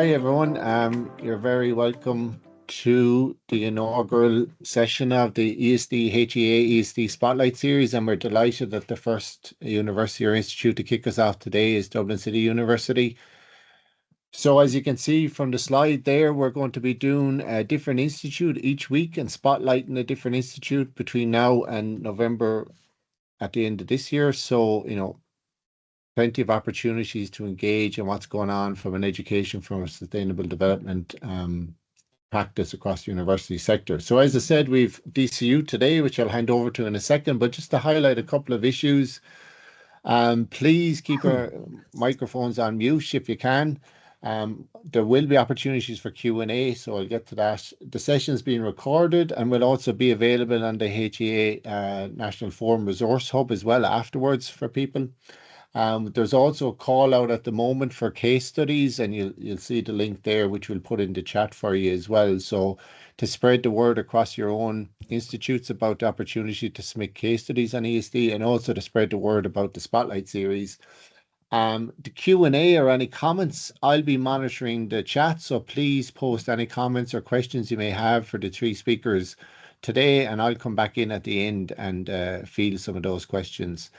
Hi everyone. You're very welcome to the inaugural session of the HEA ESD Spotlight Series, and we're delighted that the first university or institute to kick us off today is Dublin City University. So as you can see from the slide there, we're going to be doing a different institute each week and spotlighting a different institute between now and November at the end of this year. So, plenty of opportunities to engage in what's going on from an education, from a sustainable development practice across the university sector. So as I said, we've DCU today, which I'll hand over to in a second, but just to highlight a couple of issues, please keep our microphones on mute if you can. There will be opportunities for Q&A, so I'll get to that. The session is being recorded and will also be available on the HEA National Forum Resource Hub as well afterwards for people. There's also a call out at the moment for case studies, and you'll see the link there, which we'll put in the chat for you as well. So to spread the word across your own institutes about the opportunity to submit case studies on ESD, and also to spread the word about the Spotlight Series. The Q&A or any comments, I'll be monitoring the chat, so please post any comments or questions you may have for the three speakers today, and I'll come back in at the end and field some of those questions.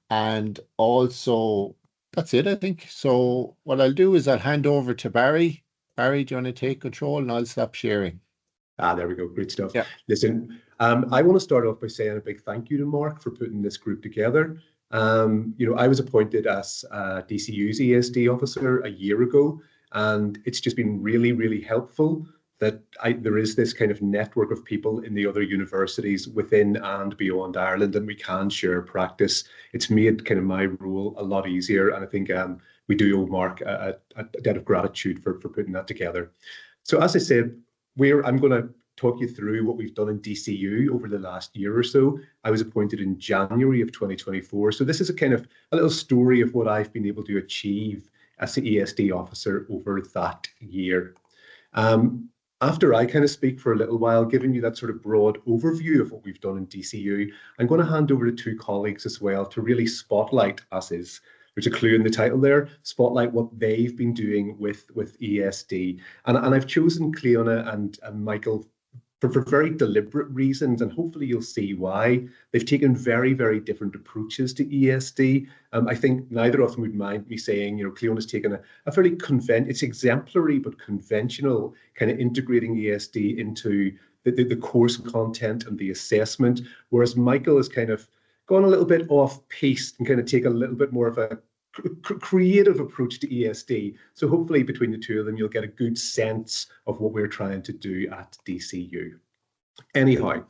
And also, that's it, I think. So what I'll do is I'll hand over to Barry. Barry, do you want to take control, and I'll stop sharing? There we go. Great stuff. Yeah. Listen, I want to start off by saying a big thank you to Mark for putting this group together. I was appointed as DCU's ESD officer a year ago, and it's just been really, really helpful that there is this kind of network of people in the other universities within and beyond Ireland, and we can share practice. It's made kind of my role a lot easier, and I think we do owe Mark a debt of gratitude for putting that together. So as I said, I'm going to talk you through what we've done in DCU over the last year or so. I was appointed in January of 2024, so this is a little story of what I've been able to achieve as the ESD officer over that year. After I kind of speak for a little while, giving you that sort of broad overview of what we've done in DCU, I'm going to hand over to two colleagues as well to really spotlight us. There's a clue in the title there, spotlight what they've been doing with ESD. And I've chosen Cliona and Michael for very deliberate reasons, and hopefully you'll see why. They've taken very, very different approaches to ESD. I think neither of them would mind me saying, Cliona's taken a fairly it's exemplary but conventional kind of integrating ESD into the course content and the assessment, whereas Michael has kind of gone a little bit off-piste and kind of take a little bit more of a creative approach to ESD. So hopefully between the two of them, you'll get a good sense of what we're trying to do at DCU. Anyhow,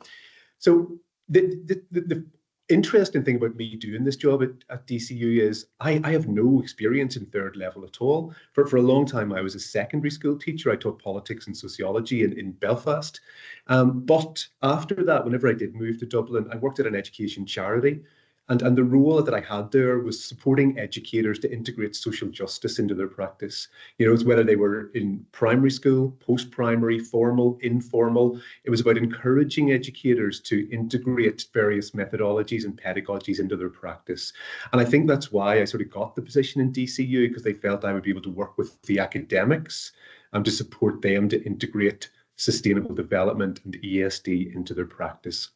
so the interesting thing about me doing this job at DCU is I have no experience in third level at all. For a long time, I was a secondary school teacher. I taught politics and sociology in Belfast. But after that, whenever I did move to Dublin, I worked at an education charity. And the role that I had there was supporting educators to integrate social justice into their practice. It's whether they were in primary school, post-primary, formal, informal. It was about encouraging educators to integrate various methodologies and pedagogies into their practice. And I think that's why I sort of got the position in DCU, because they felt I would be able to work with the academics to support them to integrate sustainable development and ESD into their practice.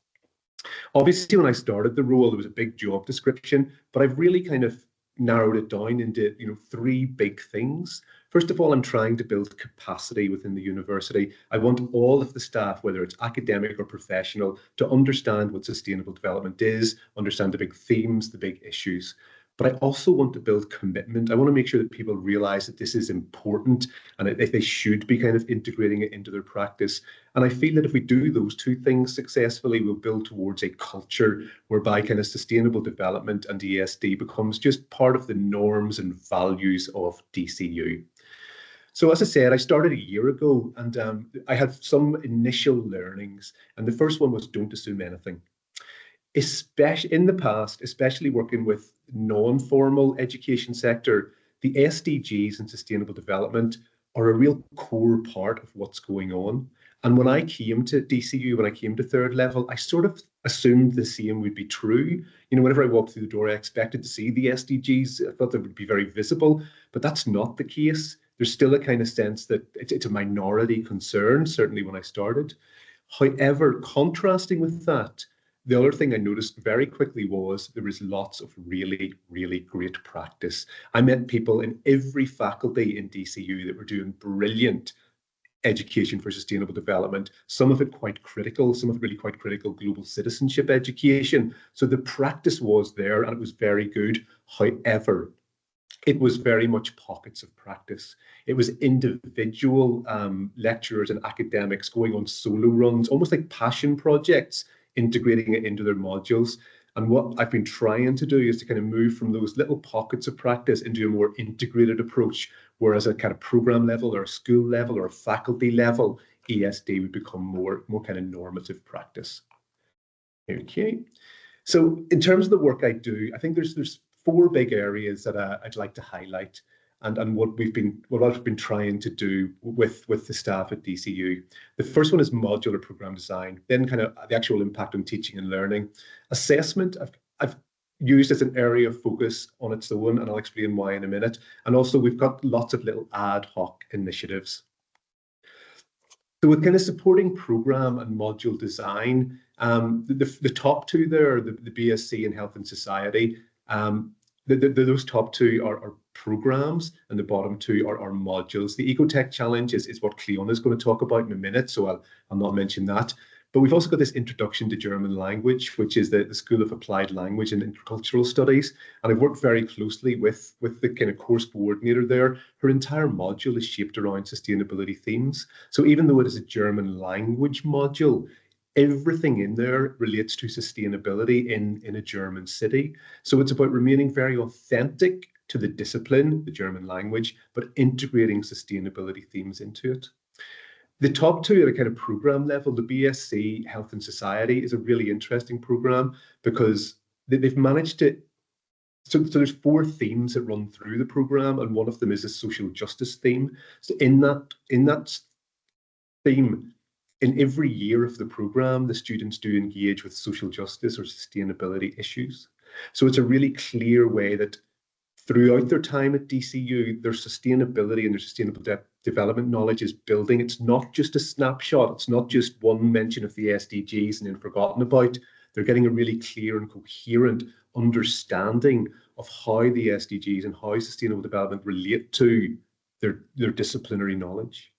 Obviously, when I started the role, there was a big job description, but I've really kind of narrowed it down into three big things. First of all, I'm trying to build capacity within the university. I want all of the staff, whether it's academic or professional, to understand what sustainable development is, understand the big themes, the big issues. But I also want to build commitment. I want to make sure that people realize that this is important and that they should be kind of integrating it into their practice. And I feel that if we do those two things successfully, we'll build towards a culture whereby kind of sustainable development and ESD becomes just part of the norms and values of DCU. So as I said, I started a year ago, and I had some initial learnings. And the first one was don't assume anything. Especially in the past, especially working with non-formal education sector, the SDGs and sustainable development are a real core part of what's going on. And when I came to DCU, when I came to third level, I sort of assumed the same would be true. Whenever I walked through the door, I expected to see the SDGs. I thought they would be very visible, but that's not the case. there's still a kind of sense that it's a minority concern, certainly when I started. However, contrasting with that, the other thing I noticed very quickly was there was lots of really, really great practice. I met people in every faculty in DCU that were doing brilliant education for sustainable development, some of it quite critical, some of it really quite critical global citizenship education. So the practice was there and it was very good. However, it was very much pockets of practice. It was individual lecturers and academics going on solo runs, almost like passion projects, integrating it into their modules. And what I've been trying to do is to kind of move from those little pockets of practice into a more integrated approach, whereas at kind of program level or a school level or a faculty level, ESD would become more kind of normative practice. Okay. So in terms of the work I do, I think there's four big areas that I'd like to highlight, and what I've been trying to do with the staff at DCU. The first one is modular program design, then kind of the actual impact on teaching and learning. Assessment, I've used as an area of focus on its own, and I'll explain why in a minute. And also we've got lots of little ad hoc initiatives. So with kind of supporting program and module design, the top two there, the BSc in Health and Society, those top two are programs, and the bottom two are modules. The Ecotech Challenge is what Cliona is going to talk about in a minute, so I'll not mention that. But we've also got this Introduction to German Language, which is the School of Applied Language and Intercultural Studies. And I've worked very closely with the kind of course coordinator there. Her entire module is shaped around sustainability themes. So even though it is a German language module, everything in there relates to sustainability in a German city. So it's about remaining very authentic to the discipline, the German language, but integrating sustainability themes into it. The top two at a kind of program level, the BSc Health and Society is a really interesting program because they've managed to, so there's four themes that run through the program, and one of them is a social justice theme. So in that theme, in every year of the program, the students do engage with social justice or sustainability issues. So it's a really clear way that throughout their time at DCU, their sustainability and their sustainable development knowledge is building. It's not just a snapshot. It's not just one mention of the SDGs and then forgotten about. They're getting a really clear and coherent understanding of how the SDGs and how sustainable development relate to their disciplinary knowledge.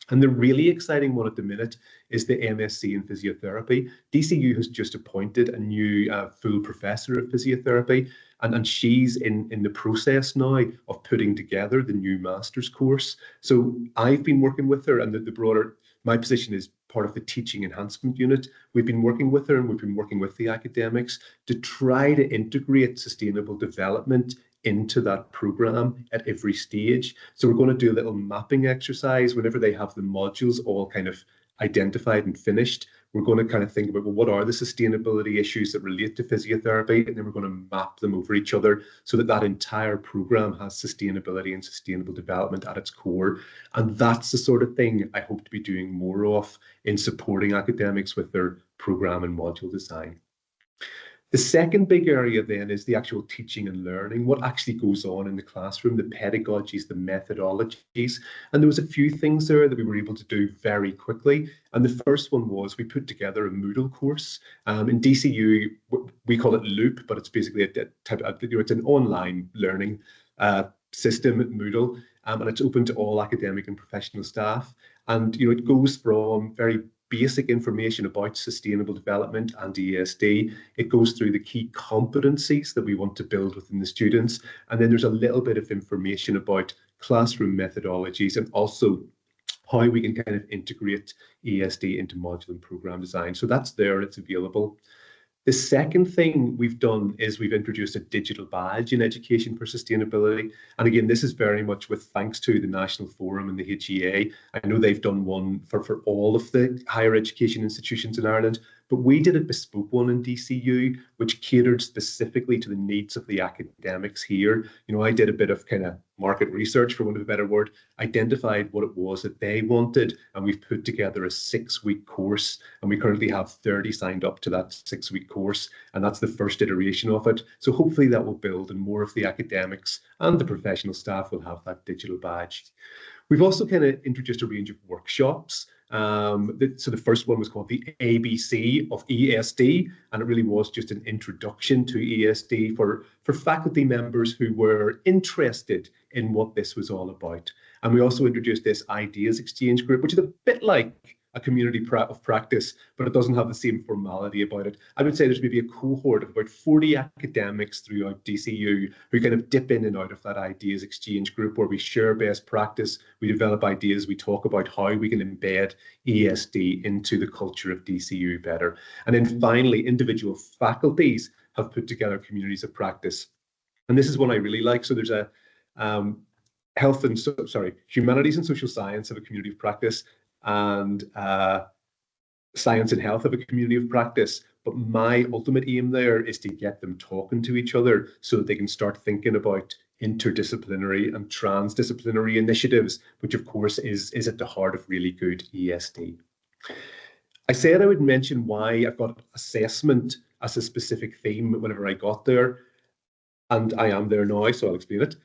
And the really exciting one at the minute is the MSc in Physiotherapy. DCU has just appointed a new full professor of physiotherapy, and she's in the process now of putting together the new master's course. So I've been working with her, and the broader, my position is part of the teaching enhancement unit. We've been working with her, and we've been working with the academics to try to integrate sustainable development into that program at every stage. So we're going to do a little mapping exercise whenever they have the modules all kind of identified and finished. We're going to kind of think about, well, what are the sustainability issues that relate to physiotherapy? And then we're going to map them over each other so that that entire program has sustainability and sustainable development at its core. And that's the sort of thing I hope to be doing more of in supporting academics with their program and module design. The second big area then is the actual teaching and learning, what actually goes on in the classroom, the pedagogies, the methodologies. And there was a few things there that we were able to do very quickly. And the first one was we put together a Moodle course. In DCU, we call it Loop, but it's basically a type of, it's an online learning system at Moodle, and it's open to all academic and professional staff. And it goes from very basic information about sustainable development and ESD. It goes through the key competencies that we want to build within the students. And then there's a little bit of information about classroom methodologies and also how we can kind of integrate ESD into module and program design. So that's there, it's available. The second thing we've done is we've introduced a digital badge in education for sustainability. And again, this is very much with thanks to the National Forum and the HEA. I know they've done one for all of the higher education institutions in Ireland, But we did a bespoke one in DCU, which catered specifically to the needs of the academics here. I did a bit of kind of market research, for want of a better word, identified what it was that they wanted, and we've put together a 6-week course, and we currently have 30 signed up to that 6-week course, and that's the first iteration of it. So hopefully that will build, and more of the academics and the professional staff will have that digital badge. We've also kind of introduced a range of workshops. So the first one was called the ABC of ESD, and it really was just an introduction to ESD for faculty members who were interested in what this was all about. And we also introduced this ideas exchange group, which is a bit like a community of practice, but it doesn't have the same formality about it. I would say there's maybe a cohort of about 40 academics throughout DCU who kind of dip in and out of that ideas exchange group, where we share best practice, we develop ideas, we talk about how we can embed ESD into the culture of DCU better. And then finally, individual faculties have put together communities of practice. And this is one I really like. So there's a Humanities and Social Science have a community of practice, and Science and Health have a community of practice. But my ultimate aim there is to get them talking to each other so that they can start thinking about interdisciplinary and transdisciplinary initiatives, which of course is at the heart of really good ESD. I said I would mention why I've got assessment as a specific theme whenever I got there, and I am there now, so I'll explain it.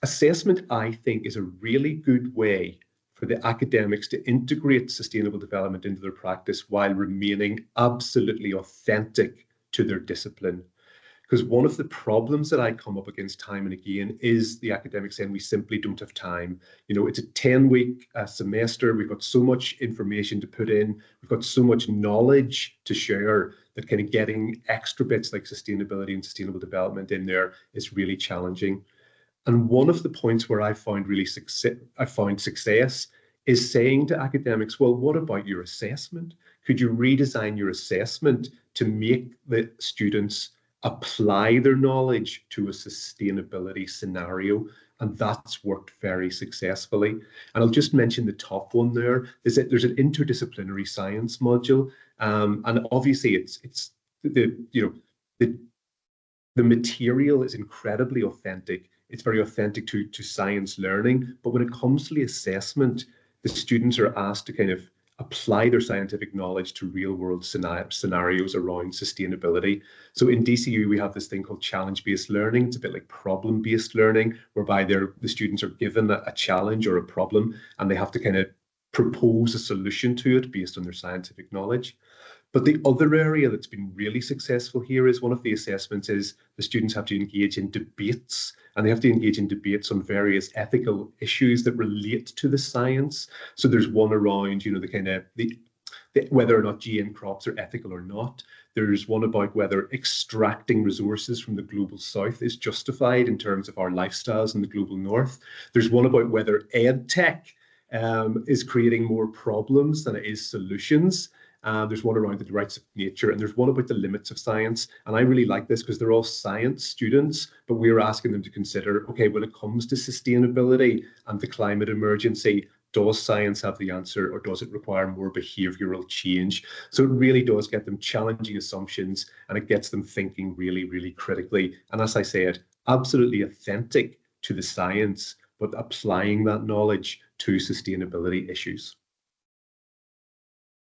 Assessment, I think, is a really good way for the academics to integrate sustainable development into their practice while remaining absolutely authentic to their discipline. Because one of the problems that I come up against time and again is the academics saying we simply don't have time. It's a 10-week semester. We've got so much information to put in. We've got so much knowledge to share that kind of getting extra bits like sustainability and sustainable development in there is really challenging. And one of the points where I found success is saying to academics, well, what about your assessment? Could you redesign your assessment to make the students apply their knowledge to a sustainability scenario? And that's worked very successfully. And I'll just mention the top one there is that there's an interdisciplinary science module. And obviously it's the material is incredibly authentic. It's very authentic to science learning. But when it comes to the assessment, the students are asked to kind of apply their scientific knowledge to real world scenarios around sustainability. So in DCU, we have this thing called challenge-based learning. It's a bit like problem-based learning, whereby the students are given a challenge or a problem, and they have to kind of propose a solution to it based on their scientific knowledge. But the other area that's been really successful here is one of the assessments is the students have to engage in debates, and they have to engage in debates on various ethical issues that relate to the science. So there's one around, whether or not GM crops are ethical or not. There's one about whether extracting resources from the global south is justified in terms of our lifestyles in the global north. There's one about whether ed tech is creating more problems than it is solutions. There's one around the rights of nature, and there's one about the limits of science. And I really like this because they're all science students, but we're asking them to consider, okay, when it comes to sustainability and the climate emergency, does science have the answer, or does it require more behavioral change? So it really does get them challenging assumptions, and it gets them thinking really, really critically. And as I said, absolutely authentic to the science, but applying that knowledge to sustainability issues.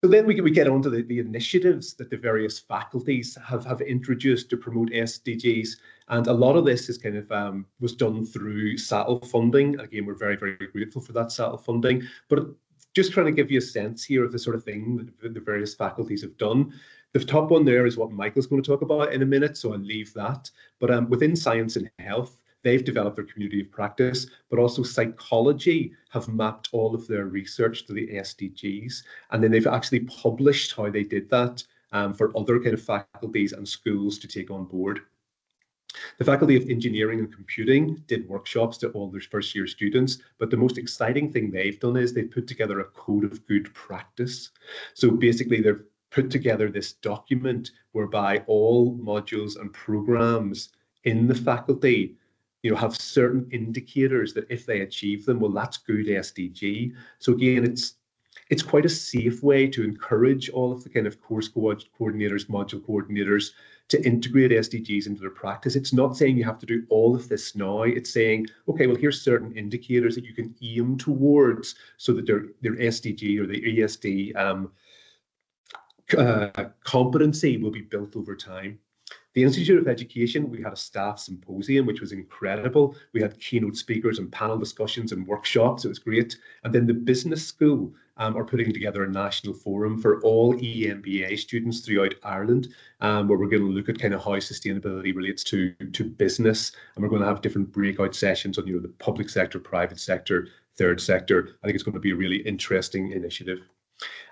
So then we get on to the initiatives that the various faculties have introduced to promote SDGs. And a lot of this is kind of was done through SATL funding. Again, we're very, very grateful for that SATL funding. But just trying to give you a sense here of the sort of thing that the various faculties have done. The top one there is what Michael's going to talk about in a minute, so I'll leave that. But within Science and Health, they've developed their community of practice, but also psychology have mapped all of their research to the SDGs. And then they've actually published how they did that for other kind of faculties and schools to take on board. The Faculty of Engineering and Computing did workshops to all their first year students, but the most exciting thing they've done is they've put together a code of good practice. So basically they've put together this document whereby all modules and programs in the faculty have certain indicators that if they achieve them, well, that's good SDG. So again, it's it's quite a safe way to encourage all of the kind of course coordinators, module coordinators to integrate SDGs into their practice. It's not saying you have to do all of this now. It's saying, okay, well, here's certain indicators that you can aim towards so that their SDG or the ESD competency will be built over time. The Institute of Education, we had a staff symposium, which was incredible. We had keynote speakers and panel discussions and workshops. It was great. And then the business school are putting together a national forum for all EMBA students throughout Ireland, where we're going to look at kind of how sustainability relates to business. And we're going to have different breakout sessions on, the public sector, private sector, third sector. I think it's going to be a really interesting initiative.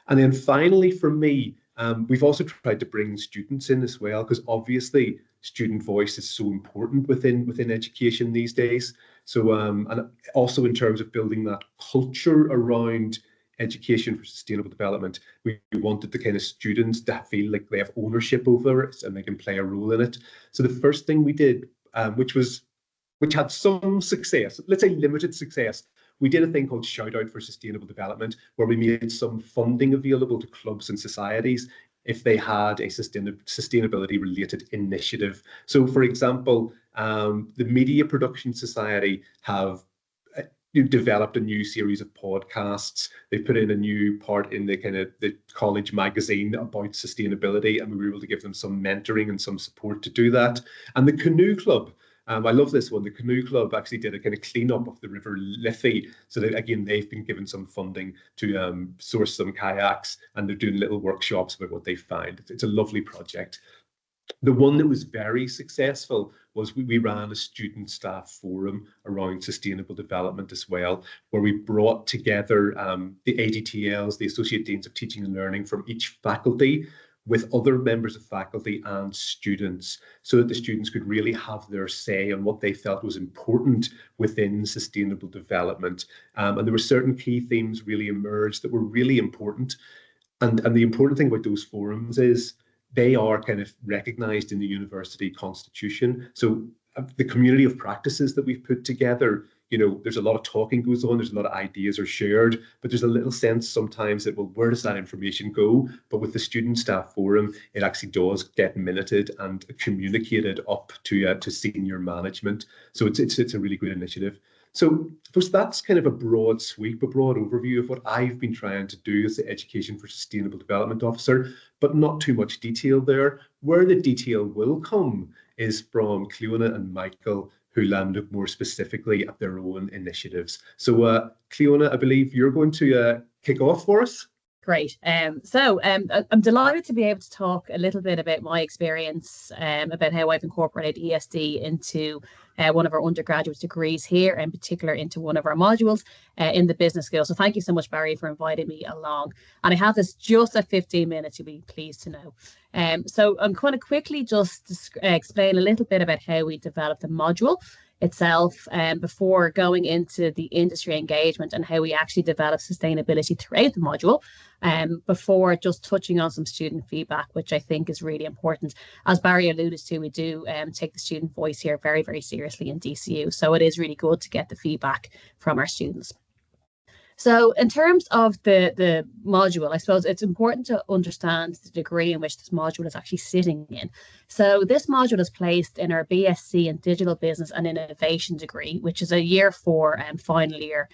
And then finally, for me, we've also tried to bring students in as well, because obviously student voice is so important within education these days. So, and also in terms of building that culture around education for sustainable development, we wanted the kind of students to feel like they have ownership over it and they can play a role in it. So the first thing we did, which had some success, let's say limited success, we did a thing called Shout Out for Sustainable Development, where we made some funding available to clubs and societies if they had a sustainability related initiative. So for example, the Media Production Society have developed a new series of podcasts. They put in a new part in the college magazine about sustainability, and we were able to give them some mentoring and some support to do that. And the Canoe Club, I love this one. The Canoe Club actually did a kind of cleanup of the River Liffey. So that, again, they've been given some funding to source some kayaks, and they're doing little workshops about what they find. It's a lovely project. The one that was very successful was we ran a student staff forum around sustainable development as well, where we brought together the ADTLs, the Associate Deans of Teaching and Learning from each faculty, with other members of faculty and students, so that the students could really have their say on what they felt was important within sustainable development. And there were certain key themes really emerged that were really important. And the important thing about those forums is they are kind of recognized in the university constitution. So the community of practices that we've put together, there's a lot of talking goes on, there's a lot of ideas are shared, but there's a little sense sometimes that, well, where does that information go? But with the student staff forum, it actually does get minuted and communicated up to senior management. So it's a really good initiative. So I suppose that's kind of a broad sweep, a broad overview of what I've been trying to do as the Education for Sustainable Development Officer, but not too much detail there. Where the detail will come is from Cliona and Michael, who look more specifically at their own initiatives. So Cliona, I believe you're going to kick off for us. Great. So I'm delighted to be able to talk a little bit about my experience about how I've incorporated ESD into one of our undergraduate degrees here, in particular into one of our modules in the business school. So thank you so much, Barry, for inviting me along. And I have this just at 15 minutes, you'll be pleased to know. So I'm going to quickly just explain a little bit about how we developed the module itself before going into the industry engagement and how we actually develop sustainability throughout the module, before just touching on some student feedback, which I think is really important. As Barry alluded to, we do take the student voice here very, very seriously in DCU. So it is really good to get the feedback from our students. So in terms of the module, I suppose it's important to understand the degree in which this module is actually sitting in. So this module is placed in our BSc in Digital Business and Innovation degree, which is a year 4 final year,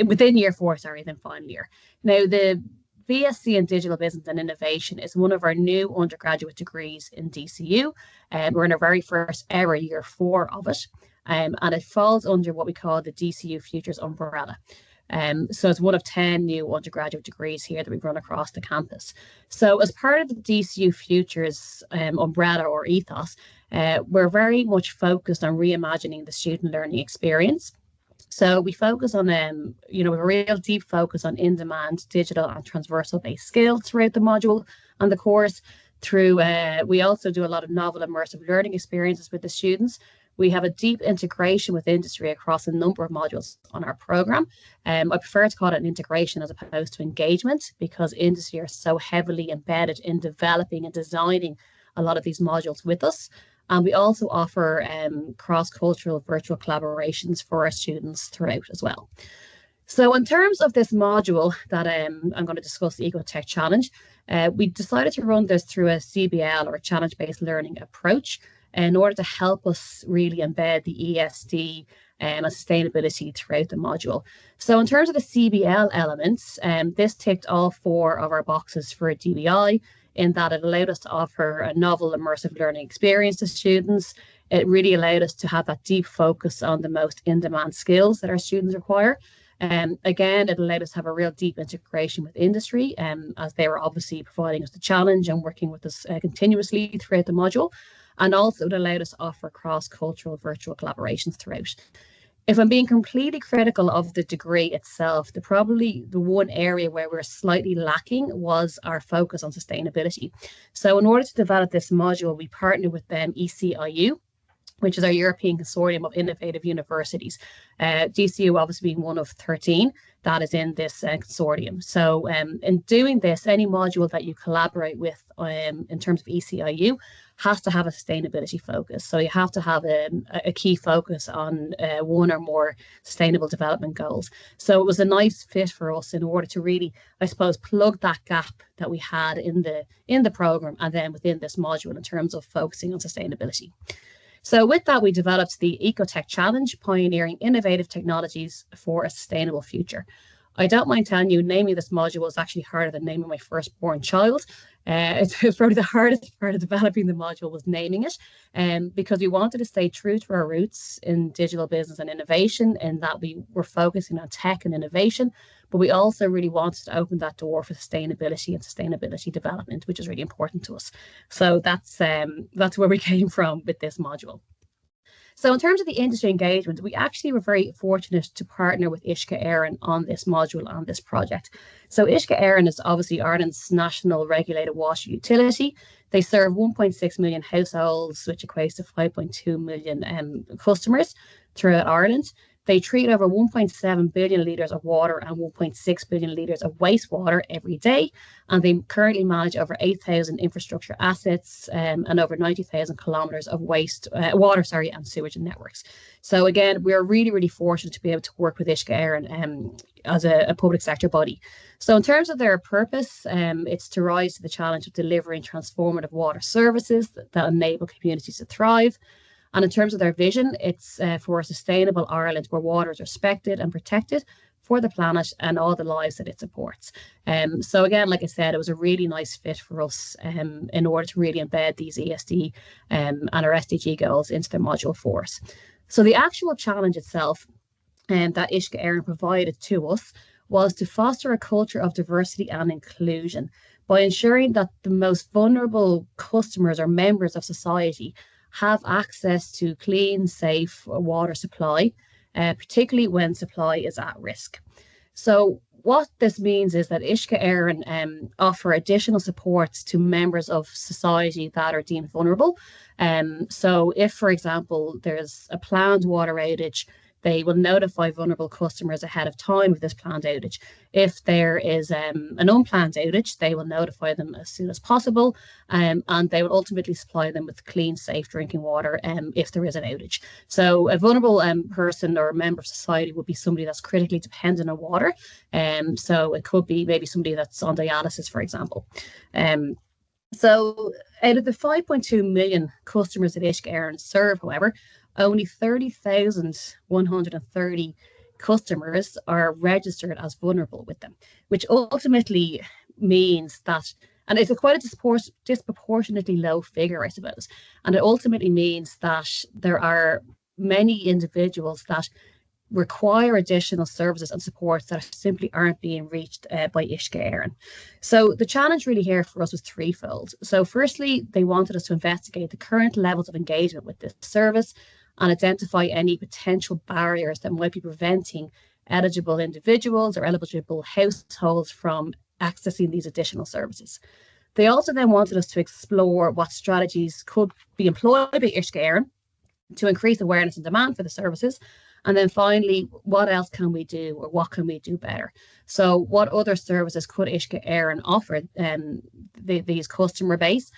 within year 4, then final year. Now, the BSc in Digital Business and Innovation is one of our new undergraduate degrees in DCU. We're in our very first ever year 4 of it, and it falls under what we call the DCU Futures umbrella. So it's one of 10 new undergraduate degrees here that we run across the campus. So as part of the DCU Futures umbrella or ethos, we're very much focused on reimagining the student learning experience. So we focus on, a real deep focus on in-demand, digital and transversal based skills throughout the module and the course. We also do a lot of novel immersive learning experiences with the students. We have a deep integration with industry across a number of modules on our program. I prefer to call it an integration as opposed to engagement, because industry are so heavily embedded in developing and designing a lot of these modules with us. And we also offer cross-cultural virtual collaborations for our students throughout as well. So in terms of this module that I'm going to discuss, the Ecotech Challenge, we decided to run this through a CBL, or a challenge-based learning approach, in order to help us really embed the ESD and sustainability throughout the module. So in terms of the CBL elements, this ticked all 4 of our boxes for a DBI, in that it allowed us to offer a novel immersive learning experience to students. It really allowed us to have that deep focus on the most in-demand skills that our students require. Again, it allowed us to have a real deep integration with industry, as they were obviously providing us the challenge and working with us continuously throughout the module. And also it allowed us to offer cross-cultural virtual collaborations throughout. If I'm being completely critical of the degree itself, probably the one area where we're slightly lacking was our focus on sustainability. So in order to develop this module, we partnered with ECIU, which is our European Consortium of Innovative Universities. DCU obviously being one of 13 that is in this consortium. So in doing this, any module that you collaborate with in terms of ECIU has to have a sustainability focus. So you have to have a key focus on one or more sustainable development goals. So it was a nice fit for us in order to really, I suppose, plug that gap that we had in the program and then within this module in terms of focusing on sustainability. So with that, we developed the Ecotech Challenge, pioneering innovative technologies for a sustainable future. I don't mind telling you, naming this module was actually harder than naming my firstborn child. It's probably the hardest part of developing the module was naming it, because we wanted to stay true to our roots in digital business and innovation, and that we were focusing on tech and innovation, but we also really wanted to open that door for sustainability and sustainability development, which is really important to us. So that's where we came from with this module. So in terms of the industry engagement, we actually were very fortunate to partner with Uisce Éireann on this module, on this project. So Uisce Éireann is obviously Ireland's national regulated water utility. They serve 1.6 million households, which equates to 5.2 million customers throughout Ireland. They treat over 1.7 billion litres of water and 1.6 billion litres of wastewater every day. And they currently manage over 8,000 infrastructure assets and over 90,000 kilometres of water and sewage networks. So again, we're really, really fortunate to be able to work with Uisce Éireann as a public sector body. So in terms of their purpose, it's to rise to the challenge of delivering transformative water services that enable communities to thrive. And in terms of their vision, it's for a sustainable Ireland where water is respected and protected for the planet and all the lives that it supports. So again, like I said, it was a really nice fit for us in order to really embed these ESD and our SDG goals into the module for us. So the actual challenge itself that Uisce Éireann provided to us was to foster a culture of diversity and inclusion by ensuring that the most vulnerable customers or members of society have access to clean, safe water supply, particularly when supply is at risk. So what this means is that Uisce Éireann offer additional support to members of society that are deemed vulnerable. So if, for example, there's a planned water outage, they will notify vulnerable customers ahead of time of this planned outage. If there is an unplanned outage, they will notify them as soon as possible, and they will ultimately supply them with clean, safe drinking water if there is an outage. So a vulnerable person or a member of society would be somebody that's critically dependent on water. So it could be maybe somebody that's on dialysis, for example. So out of the 5.2 million customers that Uisce Éireann serve, however, only 30,130 customers are registered as vulnerable with them, which ultimately means that, and it's quite a disproportionately low figure, I suppose, and it ultimately means that there are many individuals that require additional services and supports that simply aren't being reached by Uisce Éireann. So the challenge really here for us was threefold. So firstly, they wanted us to investigate the current levels of engagement with this service and identify any potential barriers that might be preventing eligible individuals or eligible households from accessing these additional services. They also then wanted us to explore what strategies could be employed by Uisce Éireann to increase awareness and demand for the services. And then finally, what else can we do, or what can we do better? So what other services could Uisce Éireann offer these customer base,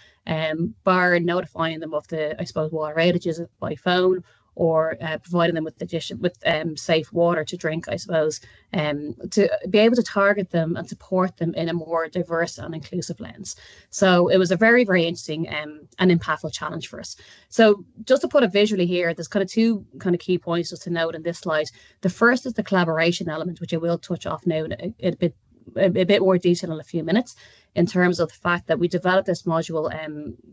bar notifying them of the, I suppose, water outages by phone, or providing them with safe water to drink, I suppose, to be able to target them and support them in a more diverse and inclusive lens. So it was a very, very interesting and impactful challenge for us. So just to put it visually here, there's kind of two kind of key points just to note in this slide. The first is the collaboration element, which I will touch off now in a bit more detail in a few minutes, in terms of the fact that we developed this module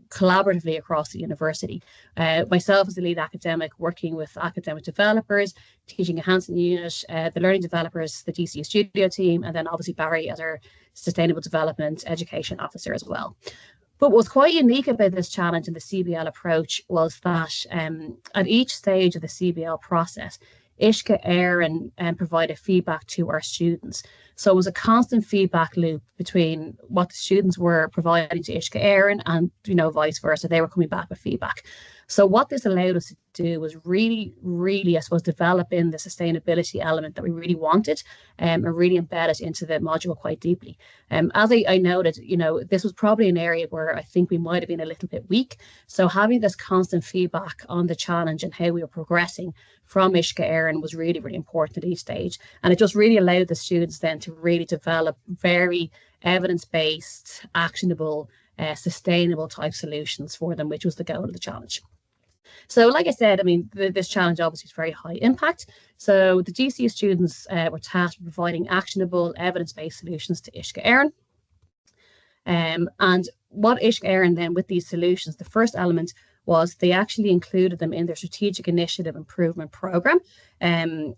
collaboratively across the university. Myself as the lead academic, working with academic developers, teaching enhancement unit, the learning developers, the DCU studio team, and then obviously Barry as our sustainable development education officer as well. But what was quite unique about this challenge and the CBL approach was that at each stage of the CBL process, Uisce Éireann provided feedback to our students. So it was a constant feedback loop between what the students were providing to Uisce Éireann and, vice versa. They were coming back with feedback. So what this allowed us to do was really, I suppose, develop in the sustainability element that we really wanted and really embed it into the module quite deeply. As I noted, this was probably an area where I think we might have been a little bit weak. So having this constant feedback on the challenge and how we were progressing from Uisce Éireann was really, really important at each stage. And it just really allowed the students then to really develop very evidence-based, actionable, sustainable type solutions for them, which was the goal of the challenge. So like I said, this challenge obviously is very high impact. So the GCU students were tasked with providing actionable evidence-based solutions to Uisce Éireann. And what Uisce Éireann then with these solutions, the first element was they actually included them in their strategic initiative improvement program in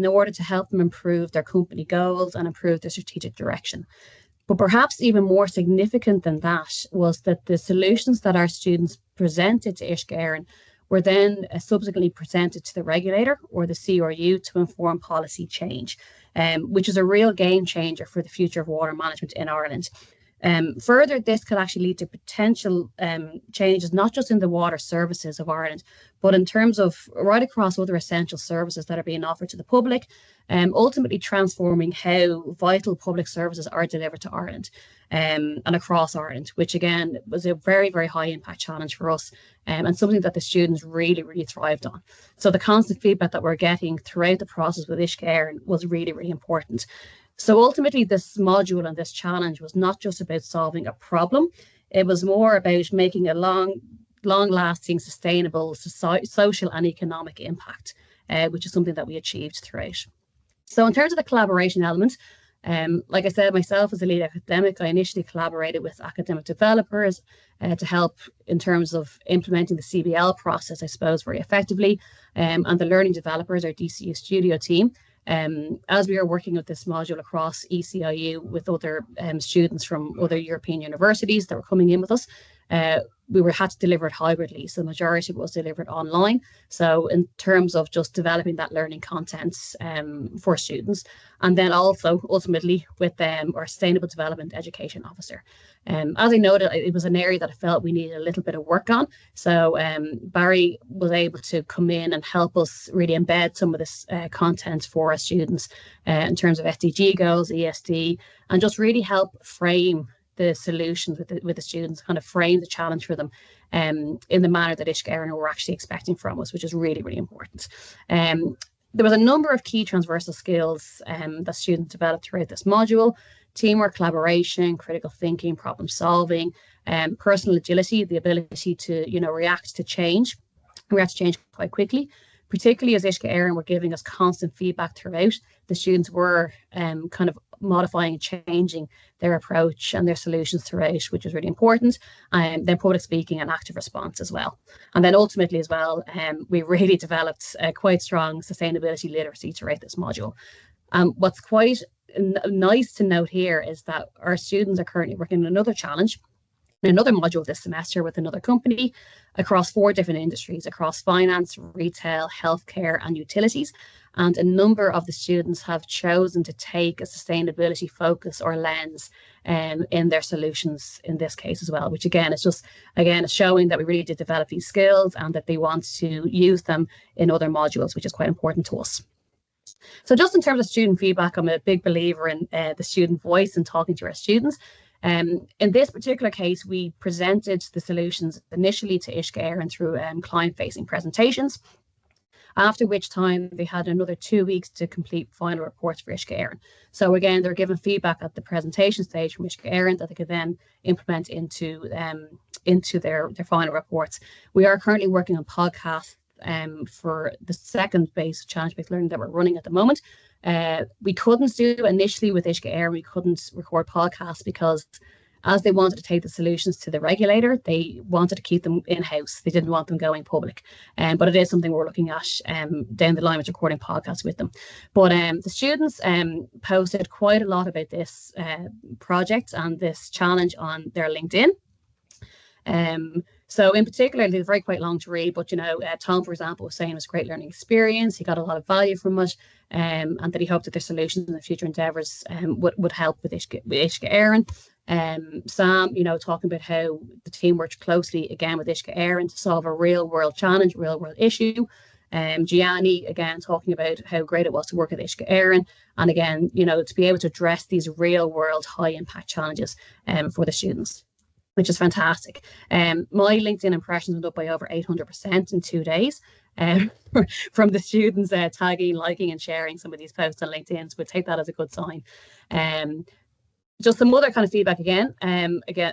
order to help them improve their company goals and improve their strategic direction. But perhaps even more significant than that was that the solutions that our students presented to Uisce Éireann were then subsequently presented to the regulator or the CRU to inform policy change, which is a real game changer for the future of water management in Ireland. Further, this could actually lead to potential changes, not just in the water services of Ireland, but in terms of right across other essential services that are being offered to the public, ultimately transforming how vital public services are delivered to Ireland and across Ireland, which again was a very, very high impact challenge for us and something that the students really, really thrived on. So the constant feedback that we're getting throughout the process with Uisce Éireann was really, really important. So ultimately, this module and this challenge was not just about solving a problem. It was more about making a long-lasting, sustainable social and economic impact, which is something that we achieved throughout. So in terms of the collaboration element, like I said, myself as a lead academic, I initially collaborated with academic developers to help in terms of implementing the CBL process, I suppose, very effectively, and the learning developers, our DCU studio team. As we are working with this module across ECIU with other students from other European universities that were coming in with us, we had to deliver it hybridly. So the majority of it was delivered online. So in terms of just developing that learning content for students, and then also ultimately with our sustainable development education officer. As I noted, it was an area that I felt we needed a little bit of work on. So Barry was able to come in and help us really embed some of this content for our students in terms of SDG goals, ESD, and just really help frame the solutions with the students, kind of frame the challenge for them in the manner that Uisce Éireann were actually expecting from us, which is really, really important. There was a number of key transversal skills that students developed throughout this module: teamwork, collaboration, critical thinking, problem solving, personal agility, the ability to react to change quite quickly. Particularly as Uisce Éireann were giving us constant feedback throughout, the students were kind of modifying and changing their approach and their solutions throughout, which was really important. And then public speaking and active response as well. And then ultimately as well, we really developed quite strong sustainability literacy throughout this module. What's quite nice to note here is that our students are currently working on another challenge, another module this semester with another company across 4 different industries, across finance, retail, healthcare, and utilities. And a number of the students have chosen to take a sustainability focus or lens in their solutions in this case as well, which again is just, it's showing that we really did develop these skills and that they want to use them in other modules, which is quite important to us. So just in terms of student feedback, I'm a big believer in the student voice and talking to our students. In this particular case, we presented the solutions initially to Uisce Éireann through client-facing presentations. after which time they had another 2 weeks to complete final reports for Uisce Éireann. So again, they're given feedback at the presentation stage from Uisce Éireann that they could then implement into their final reports. We are currently working on podcasts for the second challenge-based learning that we're running at the moment. We couldn't do initially with Uisce Éireann, we couldn't record podcasts because as they wanted to take the solutions to the regulator, they wanted to keep them in-house. They didn't want them going public. But it is something we're looking at down the line with recording podcasts with them. But the students posted quite a lot about this project and this challenge on their LinkedIn. So in particular, they're very quite long to read, but Tom, for example, was saying it was a great learning experience. He got a lot of value from it, and that he hoped that their solutions in the future endeavours would help with Uisce Éireann. Sam, talking about how the team worked closely again with Uisce Éireann to solve a real world challenge, real world issue. Gianni, again, talking about how great it was to work at Uisce Éireann, and again, to be able to address these real world high impact challenges for the students, which is fantastic. My LinkedIn impressions went up by over 800% in 2 days from the students tagging, liking and sharing some of these posts on LinkedIn. So we'll take that as a good sign. Just some other kind of feedback again,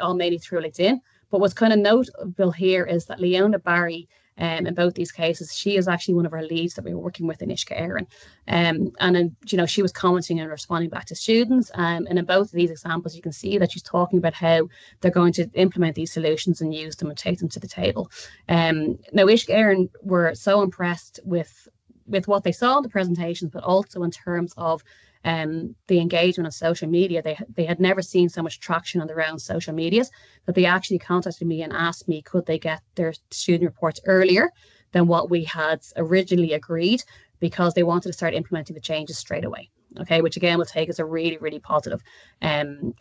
all mainly through LinkedIn. But what's kind of notable here is that Leona Barry, in both these cases, she is actually one of our leads that we were working with in Uisce Éireann. And then, she was commenting and responding back to students. And in both of these examples, you can see that she's talking about how they're going to implement these solutions and use them and take them to the table. Now, Uisce Éireann were so impressed with what they saw in the presentations, but also in terms of the engagement on social media. They had never seen so much traction on their own social medias that they actually contacted me and asked me could they get their student reports earlier than what we had originally agreed, because they wanted to start implementing the changes straight away. Okay, which again will take as a really, really positive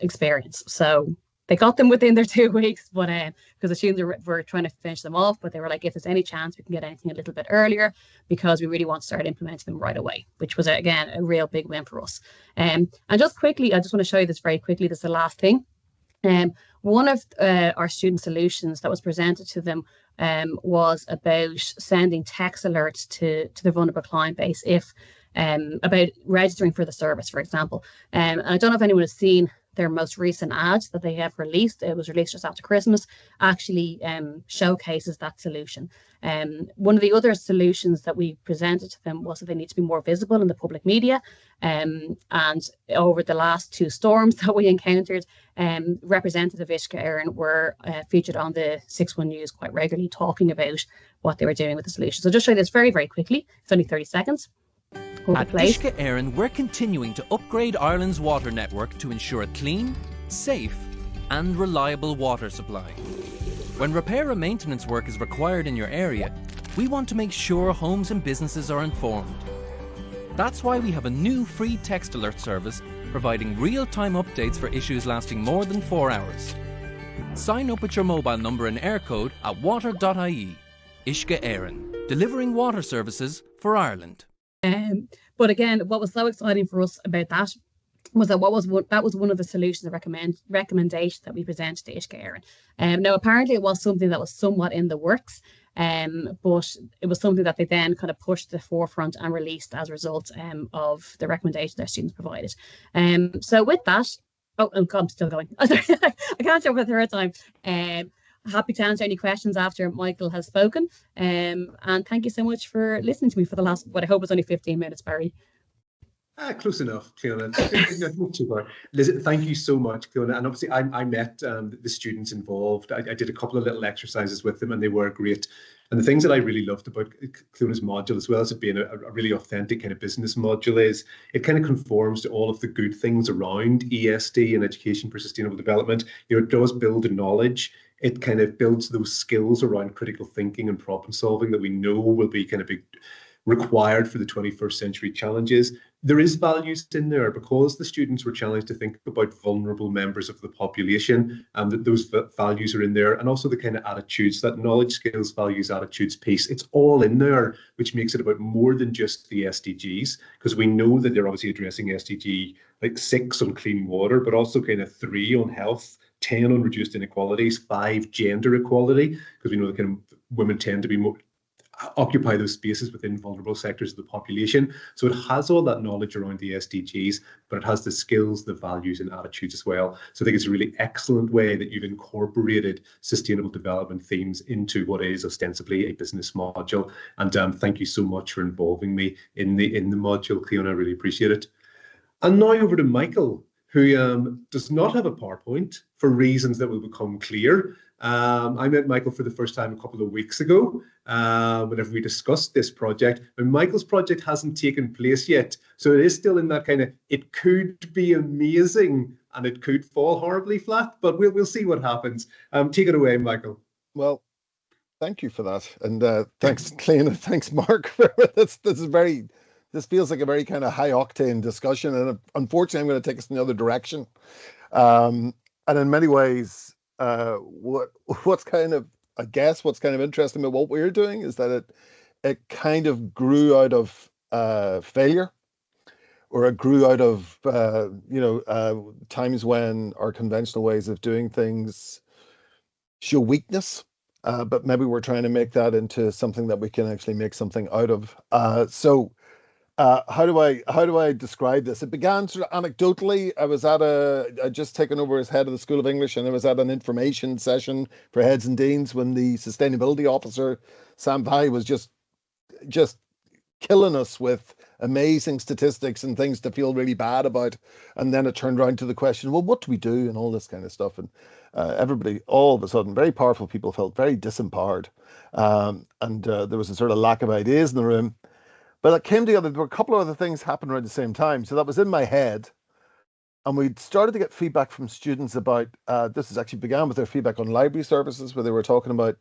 experience. So they got them within their 2 weeks, but because the students were trying to finish them off, but they were like, if there's any chance we can get anything a little bit earlier, because we really want to start implementing them right away, which was, again, a real big win for us. And just quickly, I just want to show you this very quickly. This is the last thing. One of our student solutions that was presented to them was about sending text alerts to the vulnerable client base if about registering for the service, for example. And I don't know if anyone has seen their most recent ad that they have released. It was released just after Christmas, actually showcases that solution. One of the other solutions that we presented to them was that they need to be more visible in the public media. And over the last 2 storms that we encountered, representatives of Uisce Éireann were featured on the 6-1 News quite regularly, talking about what they were doing with the solution. So just show you this very, very quickly. It's only 30 seconds. At Uisce Éireann, we're continuing to upgrade Ireland's water network to ensure a clean, safe and reliable water supply. When repair and maintenance work is required in your area, we want to make sure homes and businesses are informed. That's why we have a new free text alert service providing real-time updates for issues lasting more than 4 hours. Sign up with your mobile number and air code at water.ie. Uisce Éireann, delivering water services for Ireland. But again, what was so exciting for us about that was that that was one of the solutions and recommendations that we presented to Uisce Éireann. Now, apparently, it was something that was somewhat in the works, but it was something that they then kind of pushed to the forefront and released as a result of the recommendation their students provided. So with that, I'm still going. I can't show for the third time. Happy to answer any questions after Michael has spoken. And thank you so much for listening to me for the last, what I hope was only 15 minutes, Barry. Close enough, Cliona. Not too far. Liz, thank you so much, Cliona. And obviously, I met the students involved. I did a couple of little exercises with them, and they were great. And the things that I really loved about Cliona's module, as well as it being a really authentic kind of business module, is it kind of conforms to all of the good things around ESD and education for sustainable development. It does build knowledge. It kind of builds those skills around critical thinking and problem solving that we know will be kind of required for the 21st century challenges. There is values in there because the students were challenged to think about vulnerable members of the population, and that those values are in there, and also the kind of attitudes, that knowledge, skills, values, attitudes piece. It's all in there, which makes it about more than just the SDGs, because we know that they're obviously addressing SDG like 6 on clean water, but also kind of 3 on health, 10 on reduced inequalities, 5 gender equality, because we know that kind of women tend to be more occupy those spaces within vulnerable sectors of the population. So it has all that knowledge around the SDGs, but it has the skills, the values and attitudes as well. So I think it's a really excellent way that you've incorporated sustainable development themes into what is ostensibly a business module. And thank you so much for involving me in the module, Cliona. I really appreciate it. And now over to Michael, who does not have a PowerPoint for reasons that will become clear. I met Michael for the first time a couple of weeks ago, whenever we discussed this project. And Michael's project hasn't taken place yet, so it is still in that kind of, it could be amazing and it could fall horribly flat, but we'll see what happens. Take it away, Michael. Well, thank you for that, and thanks, Cliona. Thanks, Mark. This feels like a very kind of high octane discussion, and unfortunately, I'm going to take us in the other direction. And in many ways, what's kind of interesting about what we're doing is that it kind of grew out of failure, or it grew out of times when our conventional ways of doing things show weakness, but maybe we're trying to make that into something that we can actually make something out of. How do I describe this? It began sort of anecdotally. I'd just taken over as head of the School of English, and I was at an information session for heads and deans when the sustainability officer, Sam Pai, was just killing us with amazing statistics and things to feel really bad about. And then it turned around to the question, well, what do we do, and all this kind of stuff. And everybody, all of a sudden, very powerful people felt very disempowered, and there was a sort of lack of ideas in the room. But it came together. There were a couple of other things happened around the same time. So that was in my head. And we started to get feedback from students about, this is actually began with their feedback on library services, where they were talking about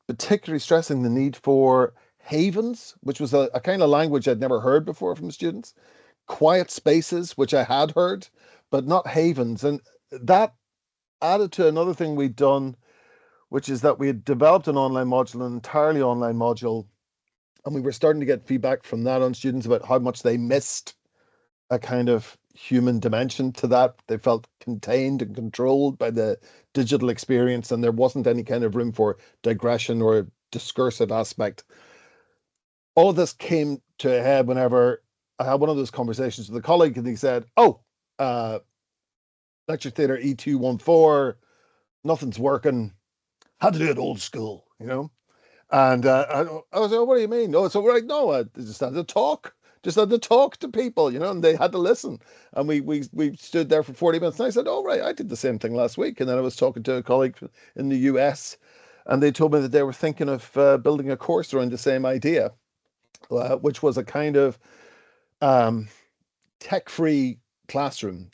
particularly stressing the need for havens, which was a kind of language I'd never heard before from students. Quiet spaces, which I had heard, but not havens. And that added to another thing we'd done, which is that we had developed an online module, an entirely online module. And we were starting to get feedback from that on students about how much they missed a kind of human dimension to that. They felt contained and controlled by the digital experience, and there wasn't any kind of room for digression or discursive aspect. All of this came to a head whenever I had one of those conversations with a colleague, and he said, lecture theatre E214, nothing's working, had to do it old school, And I was like, what do you mean? Oh, so we're like, no, I just had to talk to people, and they had to listen. And we stood there for 40 minutes. And I said, oh, right, I did the same thing last week. And then I was talking to a colleague in the US, and they told me that they were thinking of building a course around the same idea, which was a kind of tech-free classroom.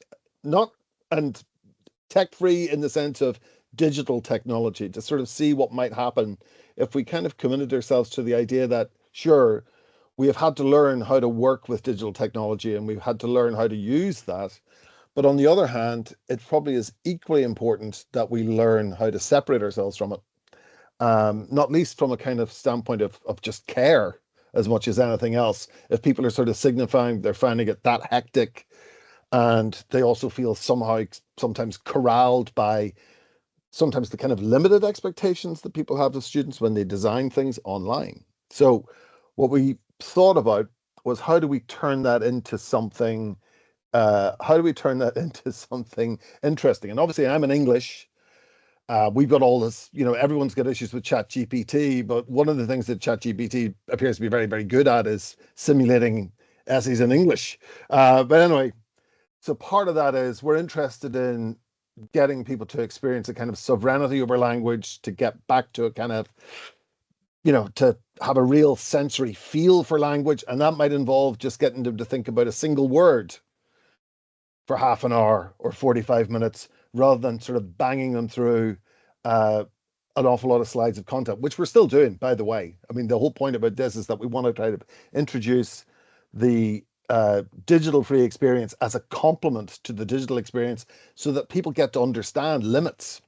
And tech-free in the sense of digital technology, to sort of see what might happen if we kind of committed ourselves to the idea that, sure, we have had to learn how to work with digital technology and we've had to learn how to use that. But on the other hand, it probably is equally important that we learn how to separate ourselves from it. Not least from a kind of standpoint of just care as much as anything else. If people are sort of signifying they're finding it that hectic, and they also feel sometimes corralled by sometimes the kind of limited expectations that people have of students when they design things online. So what we thought about was, how do we turn that into something interesting? And obviously I'm in English. We've got all this, everyone's got issues with ChatGPT, but one of the things that ChatGPT appears to be very, very good at is simulating essays in English. But anyway, so part of that is we're interested in getting people to experience a kind of sovereignty over language, to get back to a kind of, to have a real sensory feel for language. And that might involve just getting them to think about a single word for half an hour or 45 minutes, rather than sort of banging them through an awful lot of slides of content, which we're still doing, by the way. I mean, the whole point about this is that we want to try to introduce the digital free experience as a complement to the digital experience, so that people get to understand limits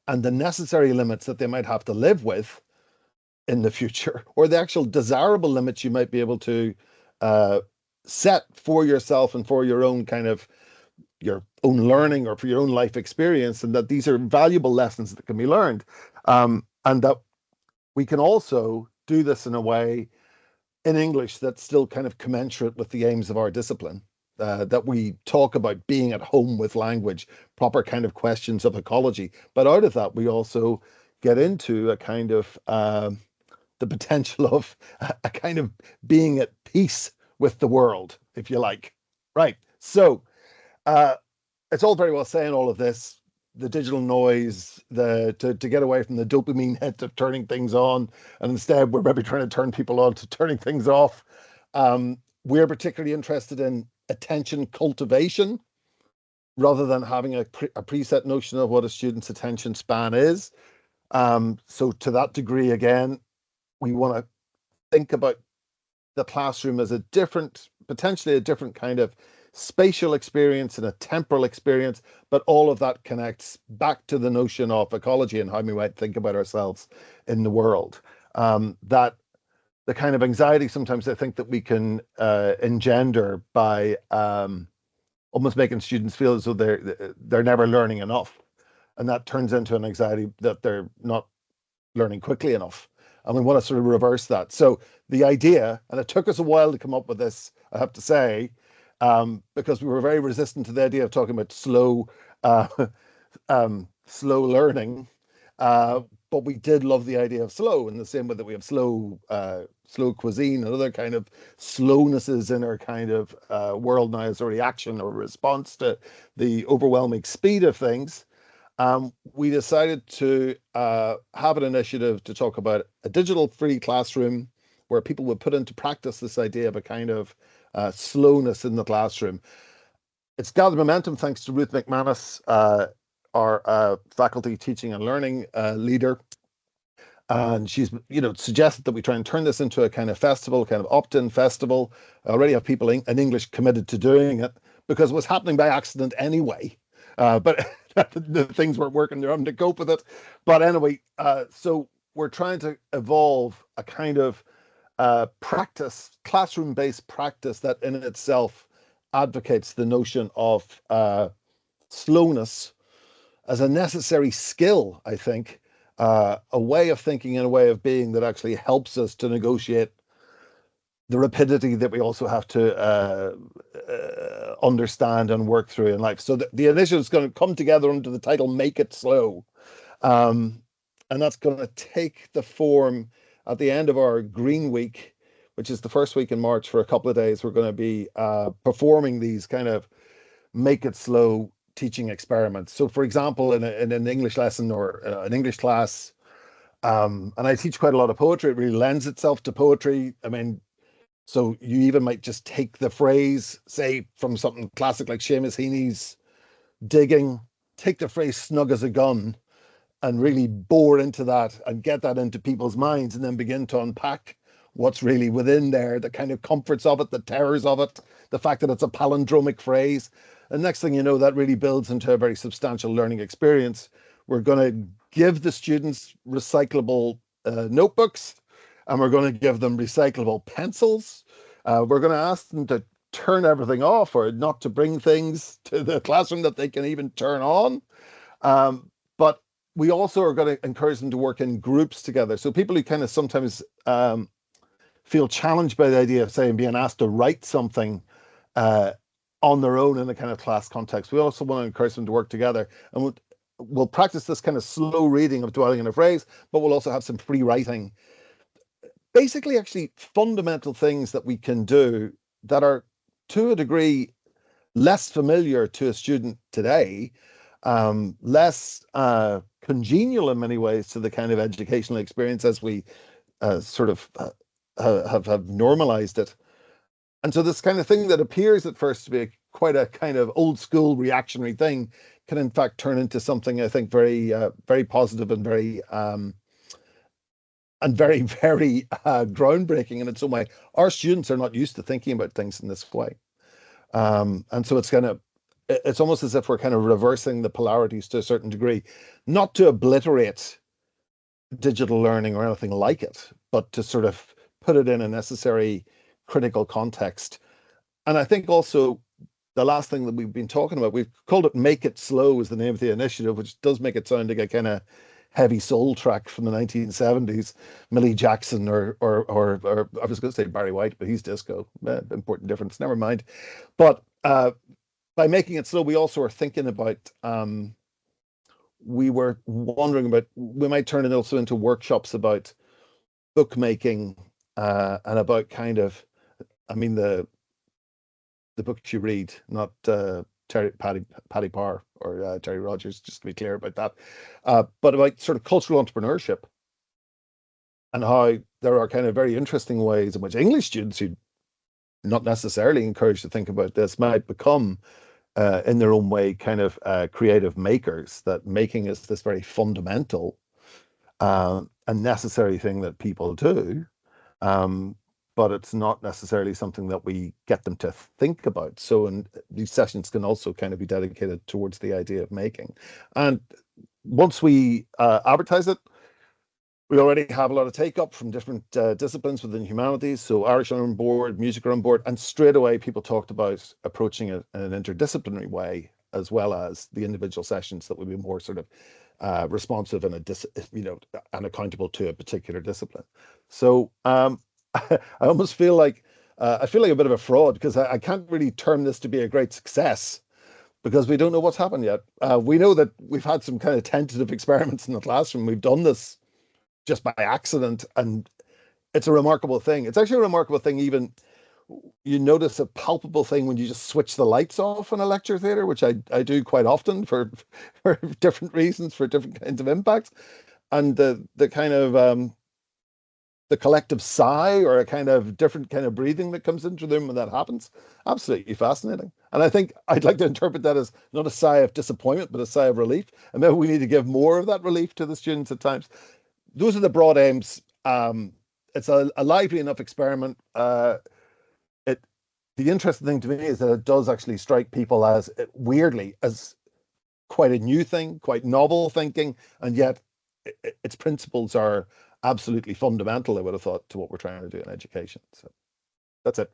and the necessary limits that they might have to live with in the future, or the actual desirable limits you might be able to set for yourself and for your own kind of your own learning or for your own life experience, and that these are valuable lessons that can be learned, and that we can also do this in a way in English that's still kind of commensurate with the aims of our discipline. That we talk about being at home with language, proper kind of questions of ecology. But out of that, we also get into a kind of the potential of a kind of being at peace with the world, if you like. Right. So it's all very well saying all of this, the digital noise, to get away from the dopamine hit of turning things on, and instead we're maybe trying to turn people on to turning things off. We're particularly interested in attention cultivation rather than having a preset notion of what a student's attention span is. So to that degree, again, we want to think about the classroom as potentially a different kind of spatial experience and a temporal experience, but all of that connects back to the notion of ecology and how we might think about ourselves in the world. That the kind of anxiety sometimes I think that we can engender by almost making students feel as though they're never learning enough, and that turns into an anxiety that they're not learning quickly enough, and we want to sort of reverse that. So the idea, and it took us a while to come up with this, I have to say, because we were very resistant to the idea of talking about slow learning, but we did love the idea of slow in the same way that we have slow cuisine and other kind of slownesses in our kind of world now as a reaction or response to the overwhelming speed of things. We decided to have an initiative to talk about a digital-free classroom where people would put into practice this idea of a kind of slowness in the classroom. It's gathered momentum thanks to Ruth McManus, our faculty teaching and learning leader. And she's, suggested that we try and turn this into a kind of festival, kind of opt-in festival. I already have people in English committed to doing it because it was happening by accident anyway. But the things weren't working, they're having to cope with it. But anyway, so we're trying to evolve a kind of practice, classroom-based practice that in itself advocates the notion of slowness as a necessary skill, I think, a way of thinking and a way of being that actually helps us to negotiate the rapidity that we also have to understand and work through in life. So the initiative is going to come together under the title Make It Slow. And that's going to take the form at the end of our Green Week, which is the first week in March. For a couple of days, we're going to be performing these kind of Make It Slow teaching experiments. So for example, in an English lesson or an English class, and I teach quite a lot of poetry, it really lends itself to poetry. I mean, so you even might just take the phrase, say from something classic like Seamus Heaney's Digging, take the phrase snug as a gun and really bore into that and get that into people's minds and then begin to unpack what's really within there, the kind of comforts of it, the terrors of it, the fact that it's a palindromic phrase. And next thing you know, that really builds into a very substantial learning experience. We're going to give the students recyclable notebooks, and we're going to give them recyclable pencils. We're going to ask them to turn everything off or not to bring things to the classroom that they can even turn on. But we also are going to encourage them to work in groups together. So people who kind of sometimes feel challenged by the idea of, say, being asked to write something on their own in a kind of class context, we also want to encourage them to work together. And we'll practice this kind of slow reading of dwelling in a phrase, but we'll also have some free writing. Basically, actually, fundamental things that we can do that are, to a degree, less familiar to a student today, less congenial in many ways to the kind of educational experience as we sort of have normalized it. And so this kind of thing that appears at first to be quite a kind of old school reactionary thing can in fact turn into something, I think, very, very positive and very groundbreaking in its own way. Our students are not used to thinking about things in this way. And so it's almost as if we're kind of reversing the polarities to a certain degree, not to obliterate digital learning or anything like it, but to sort of put it in a necessary critical context. And I think also the last thing that we've been talking about, we've called it Make It Slow is the name of the initiative, which does make it sound like a kind of heavy soul track from the 1970s, Millie Jackson or I was going to say Barry White, but he's disco. Important difference. Never mind. But by making it slow, we also are thinking about. We were wondering about. We might turn it also into workshops about bookmaking and about kind of. I mean the books you read, not Paddy Parr or Terry Rogers, just to be clear about that, but about sort of cultural entrepreneurship and how there are kind of very interesting ways in which English students who not necessarily encouraged to think about this might become in their own way kind of creative makers, that making is this very fundamental and necessary thing that people do. But it's not necessarily something that we get them to think about. So, and these sessions can also kind of be dedicated towards the idea of making. And once we advertise it, we already have a lot of take up from different disciplines within humanities. So Irish are on board, music are on board, and straight away people talked about approaching it in an interdisciplinary way, as well as the individual sessions that would be more sort of responsive and and accountable to a particular discipline. So I almost feel like a bit of a fraud, because I can't really term this to be a great success because we don't know what's happened yet. We know that we've had some kind of tentative experiments in the classroom. We've done this just by accident, and it's a remarkable thing. It's actually a remarkable thing. Even you notice a palpable thing when you just switch the lights off in a lecture theatre, which I do quite often for different reasons, for different kinds of impacts, and the kind of the collective sigh or a kind of different kind of breathing that comes into the room when that happens. Absolutely fascinating. And I think I'd like to interpret that as not a sigh of disappointment, but a sigh of relief. And maybe we need to give more of that relief to the students at times. Those are the broad aims. It's a lively enough experiment. The interesting thing to me is that it does actually strike people as, weirdly, as quite a new thing, quite novel thinking, and yet its principles are absolutely fundamental, I would have thought, to what we're trying to do in education. So that's it.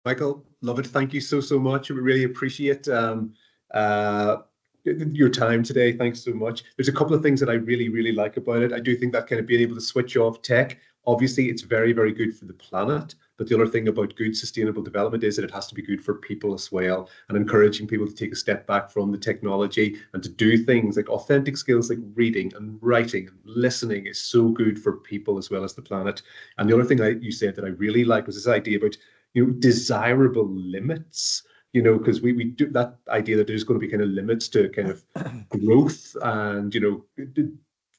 Michael, love it. Thank you so much. We really appreciate your time today. Thanks so much. There's a couple of things that I really like about it. I do think that kind of being able to switch off tech, obviously it's very good for the planet, but the other thing about good sustainable development is that it has to be good for people as well, and encouraging people to take a step back from the technology and to do things like authentic skills like reading and writing and listening is so good for people as well as the planet. And the other thing you said that I really liked was this idea about desirable limits. Because we do that idea that there's going to be kind of limits to kind of growth, and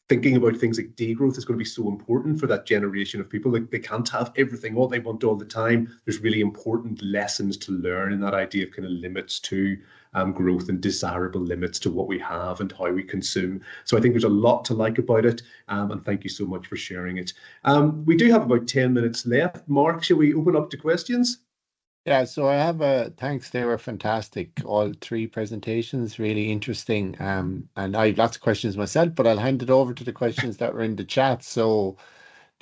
thinking about things like degrowth is going to be so important for that generation of people. Like, they can't have everything all they want all the time. There's really important lessons to learn in that idea of kind of limits to growth and desirable limits to what we have and how we consume. So I think there's a lot to like about it, and thank you so much for sharing it. We do have about 10 minutes left. Mark, shall we open up to questions? Yeah, so I have thanks. They were fantastic. All three presentations, really interesting. And I have lots of questions myself, but I'll hand it over to the questions that were in the chat. So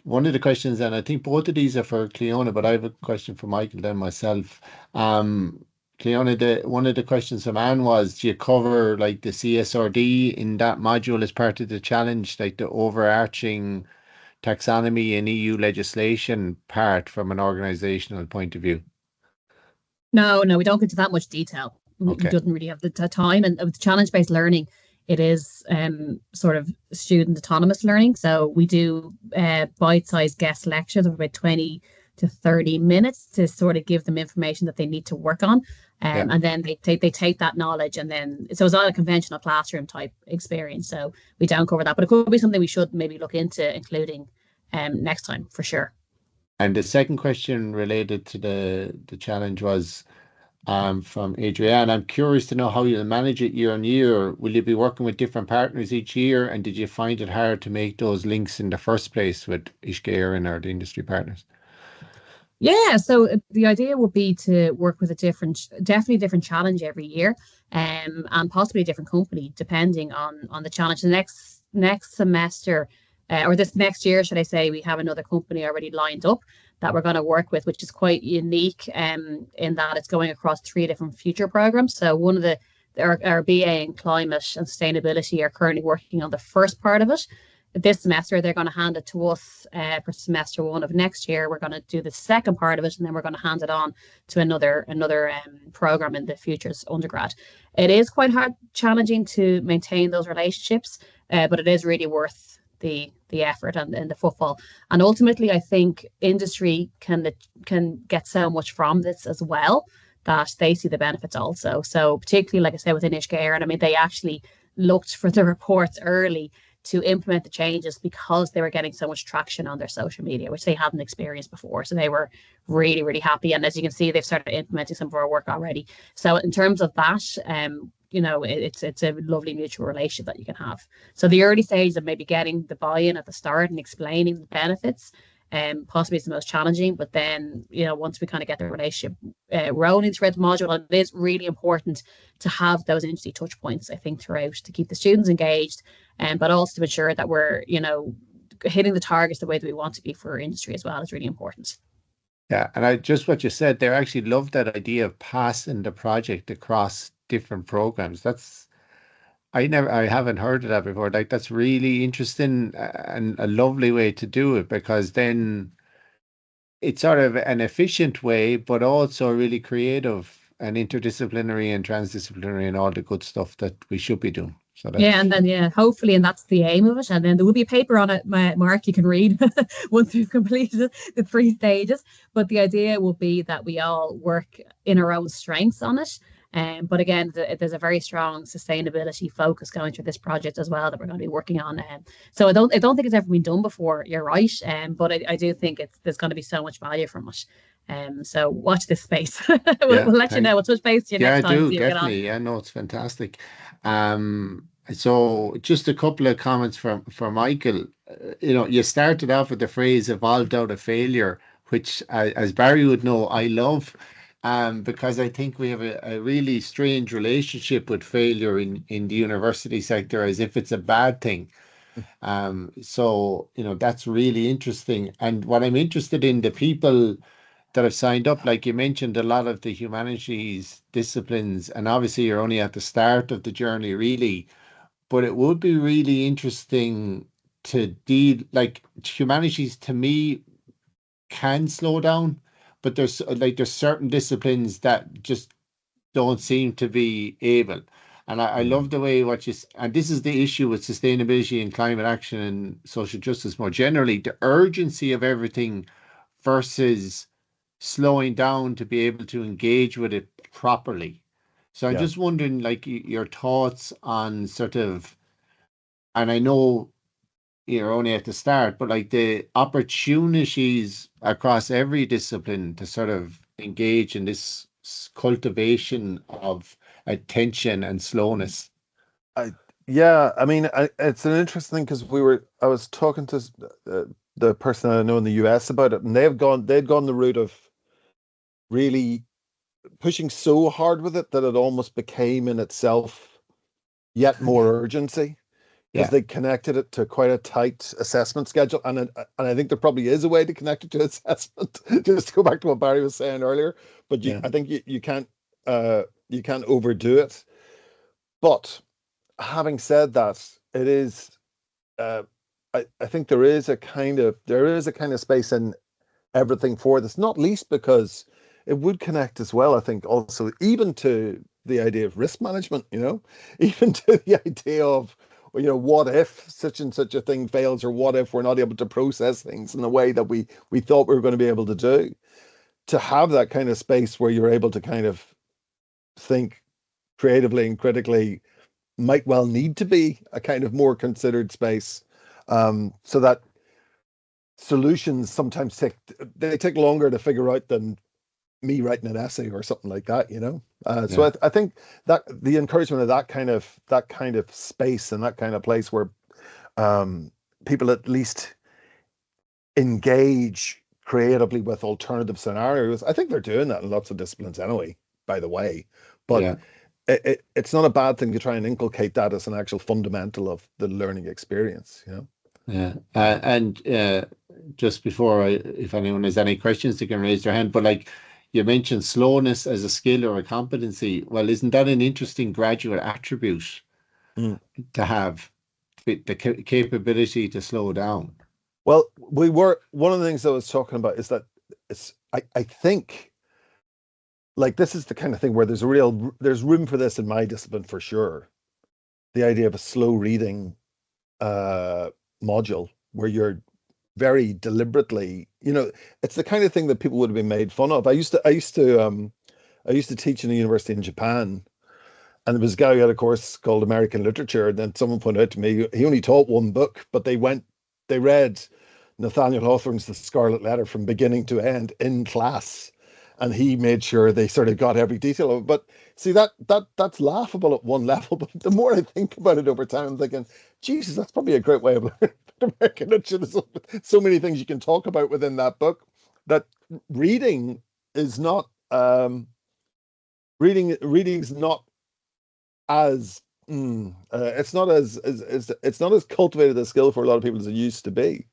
one of the questions, and I think both of these are for Cliona, but I have a question for Michael then myself. Cliona, one of the questions from Anne was, do you cover like the CSRD in that module as part of the challenge, like the overarching taxonomy and EU legislation part from an organisational point of view? No, we don't get into that much detail. Okay. We don't really have the time. And with challenge-based learning, it is sort of student autonomous learning. So we do bite-sized guest lectures of about 20 to 30 minutes to sort of give them information that they need to work on. And then they take that knowledge, and then, so it's not a conventional classroom type experience. So we don't cover that, but it could be something we should maybe look into including next time for sure. And the second question related to the challenge was from Adrienne. I'm curious to know how you'll manage it year on year. Will you be working with different partners each year? And did you find it hard to make those links in the first place with HEA or the industry partners? Yeah, so the idea would be to work with definitely a different challenge every year, and possibly a different company depending on the challenge. The next semester, or this next year, should I say, we have another company already lined up that we're going to work with, which is quite unique in that it's going across 3 different future programs. So one of the our BA in climate and sustainability are currently working on the first part of it. This semester, they're going to hand it to us for semester 1 of next year. We're going to do the second part of it, and then we're going to hand it on to another program in the futures undergrad. It is quite challenging to maintain those relationships, but it is really worth the effort and the footfall. And ultimately, I think industry can get so much from this as well, that they see the benefits also. So particularly, like I said, within HEA ESD, I mean, they actually looked for the reports early to implement the changes because they were getting so much traction on their social media, which they hadn't experienced before. So they were really, really happy. And as you can see, they've started implementing some of our work already. So in terms of that, it's a lovely mutual relationship that you can have. So the early stage of maybe getting the buy-in at the start and explaining the benefits, possibly is the most challenging. But then, once we kind of get the relationship rolling throughout the module, it is really important to have those industry touch points, I think, throughout, to keep the students engaged, but also to ensure that we're, hitting the targets the way that we want to be for industry as well is really important. Yeah, and what you said there, I actually love that idea of passing the project across different programs. I haven't heard of that before. Like, that's really interesting and a lovely way to do it, because then it's sort of an efficient way, but also really creative and interdisciplinary and transdisciplinary and all the good stuff that we should be doing. So and then hopefully, and that's the aim of it. And then there will be a paper on it, Mark, you can read once we've completed the 3 stages. But the idea will be that we all work in our own strengths on it. But again, there's a very strong sustainability focus going through this project as well that we're going to be working on. So I don't think it's ever been done before. You're right, but I do think there's going to be so much value from it. So watch this space. we'll let you know. We'll touch base to you next time. Yeah, I do, definitely. Yeah, no, it's fantastic. So just a couple of comments for Michael. You started off with the phrase "evolved out of failure," which, as Barry would know, I love. Because I think we have a really strange relationship with failure in the university sector, as if it's a bad thing. So, that's really interesting. And what I'm interested in, the people that have signed up, like you mentioned, a lot of the humanities disciplines, and obviously you're only at the start of the journey, really. But it would be really interesting to deal, like, humanities to me can slow down. But there's certain disciplines that just don't seem to be able. And I love the way and this is the issue with sustainability and climate action and social justice more generally, the urgency of everything versus slowing down to be able to engage with it properly. So I'm just wondering, like, your thoughts on sort of, and I know you're only at the start, but like the opportunities across every discipline to sort of engage in this cultivation of attention and slowness. I mean, it's an interesting thing, because I was talking to the person I know in the US about it, and they'd gone the route of really pushing so hard with it that it almost became in itself yet more urgency. Because they connected it to quite a tight assessment schedule, and I think there probably is a way to connect it to assessment. Just to go back to what Barry was saying earlier, but I think you can't overdo it. But having said that, it is I think there is a kind of space in everything for this, not least because it would connect as well, I think, also even to the idea of risk management. Even to the idea of, what if such and such a thing fails, or what if we're not able to process things in the way that we thought we were going to be able to do. To have that kind of space where you're able to kind of think creatively and critically might well need to be a kind of more considered space, so that solutions sometimes take longer to figure out than me writing an essay or something like that, So I think that the encouragement of that kind of space and that kind of place where people at least engage creatively with alternative scenarios. I think they're doing that in lots of disciplines anyway, by the way. But it's not a bad thing to try and inculcate that as an actual fundamental of the learning experience, Yeah, and just before if anyone has any questions, they can raise their hand. But like, you mentioned slowness as a skill or a competency. Well, isn't that an interesting graduate attribute to have, the capability to slow down? Well, one of the things I was talking about is that I think, like, this is the kind of thing where there's room for this in my discipline for sure. The idea of a slow reading module where you're very deliberately, it's the kind of thing that people would have been made fun of. I used to teach in a university in Japan, and there was a guy who had a course called American Literature, and then someone pointed out to me he only taught one book, but they read Nathaniel Hawthorne's The Scarlet Letter from beginning to end in class, and he made sure they sort of got every detail of it. But see, that's laughable at one level, but the more I think about it over time, I'm thinking, Jesus, that's probably a great way of learning American literature. There's so many things you can talk about within that book. That reading is not reading's not as it's not as cultivated a skill for a lot of people as it used to be,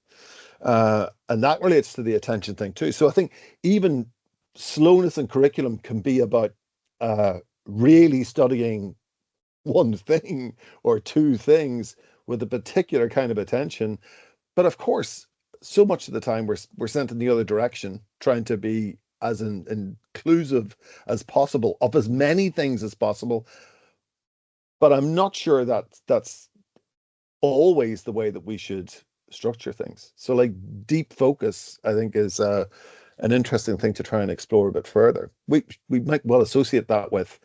and that relates to the attention thing too. So I think even slowness in curriculum can be about really studying one thing or two things with a particular kind of attention. But of course, so much of the time we're sent in the other direction, trying to be as inclusive as possible of as many things as possible. But I'm not sure that that's always the way that we should structure things. So, like, deep focus, I think, is an interesting thing to try and explore a bit further. We might well associate that with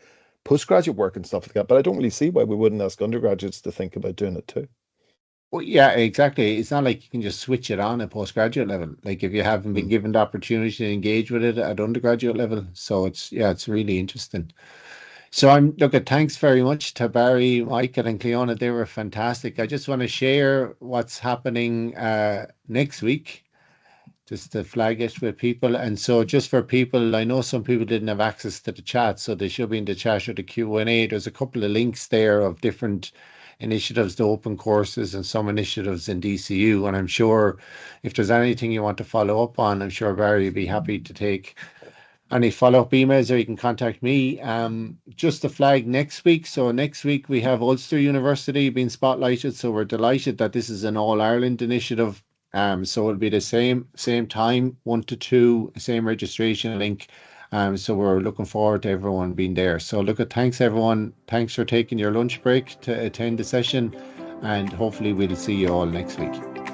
postgraduate work and stuff like that, but I don't really see why we wouldn't ask undergraduates to think about doing it too. Well, yeah, exactly. It's not like you can just switch it on at postgraduate level. Like, if you haven't been given the opportunity to engage with it at undergraduate level. So it's really interesting. So thanks very much to Barry, Michael, and Cliona. They were fantastic. I just want to share what's happening next week, just to flag it with people. And so just for people, I know some people didn't have access to the chat, so they should be in the chat or the Q&A. There's a couple of links there of different initiatives to open courses and some initiatives in DCU. And I'm sure if there's anything you want to follow up on, I'm sure Barry would be happy to take any follow-up emails, or you can contact me. Just to flag next week. So next week we have Ulster University being spotlighted. So we're delighted that this is an All-Ireland initiative. So it'll be the same time, 1 to 2, same registration link. So we're looking forward to everyone being there. So thanks everyone. Thanks for taking your lunch break to attend the session, and hopefully we'll see you all next week.